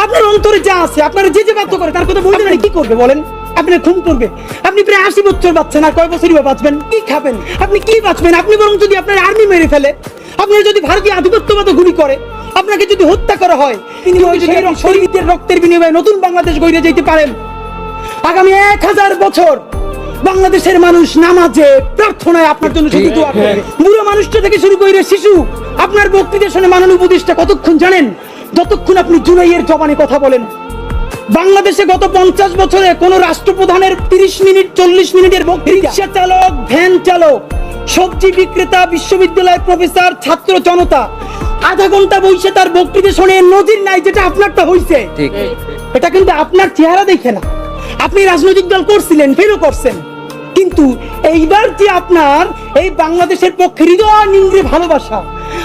আপনার অন্তরে যা আছে, আপনার যে যে বাধ্য করে তার কথা বলবেন, কি করবে বলেন? আপনি খুন করবে? আপনি প্রায় 80 বছর বাঁচছেন, আর কয় বছরই বা বাঁচবেন? কি খাবেন? আপনি কি বাঁচবেন? আপনি বরং যদি আপনার আর্মি মেরে ফেলে, আপনার যদি ভারতীয় আধিপত্যবাদ গুলি করে, আপনাকে যদি হত্যা করা হয়, শহীদদের রক্তের বিনিময়ে নতুন বাংলাদেশ গড়ে যেতে পারেন। আগামী 1000 বছর বাংলাদেশের মানুষ নামাজে প্রার্থনায় আপনার জন্য শুধু দোয়া করবে। বুড়ো মানুষটা থেকে শুরু করে শিশু আপনার বক্তৃতা শুনে মাননীয় উপদেষ্টা কতক্ষণ জানেন? যতক্ষণ আপনি জুলাইয়ের জবানে কথা বলেন। বাংলাদেশে গত 50 বছরে কোন রাষ্ট্রপ্রধানের 30 মিনিট 40 মিনিটের বক্তৃতা, রিক্সা চালক, ভ্যান চালক, সবজি বিক্রেতা, বিশ্ববিদ্যালয়ের প্রফেসর, ছাত্র জনতা আধা ঘন্টা বসে তার বক্তৃতা শুনে নজির নাই, যেটা আপনারটা হইছে। এটা কিন্তু আপনার চেহারা দেখে না। আপনি রাজনৈতিক দল করছিলেন, ফেরও করছেন, কিন্তু এইবার যে আপনার এই বাংলাদেশের পক্ষে হৃদয় নিংড়ে ভালোবাসা,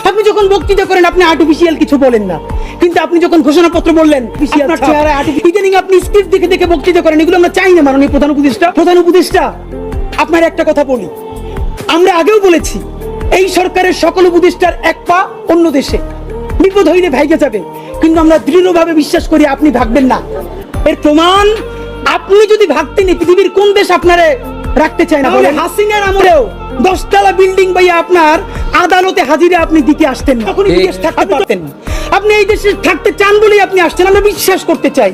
আপনি যখন বক্তৃতা করেন আপনি আর্টিফিশিয়াল কিছু বলেন না, কিন্তু আপনি যখন ঘোষণাপত্র বললেন আপনার চেহারা ইদানিং আপনি স্ক্রিপ্ট দেখে দেখে বক্তৃতা করেন। এগুলো আমরা চাই না মাননীয় প্রধান উপদেষ্টা। আপনার একটা কথা বলি, আমরা আগেও বলেছি এই সরকারের সকল উপদেষ্টার এক পা অন্য দেশে, বিপদ হইলে ভাইগে যাবে, কিন্তু আমরা দৃঢ়ভাবে বিশ্বাস করি আপনি ভাগবেন না। এর প্রমাণ, আপনি যদি ভাগতেন পৃথিবীর কোন দেশ আপনারে রাখতে চায় না? বলে হাসিনার আমলেও 10 তলা বিল্ডিং ভাইয়া আপনার আদালতে হাজিরা আপনি দিতে আসতেন, তখনই বিদেশ থাকতে পারতেন। আপনি এই দেশে থাকতে চান বলেই আপনি আসছেন, আমরা বিশ্বাস করতে চাই।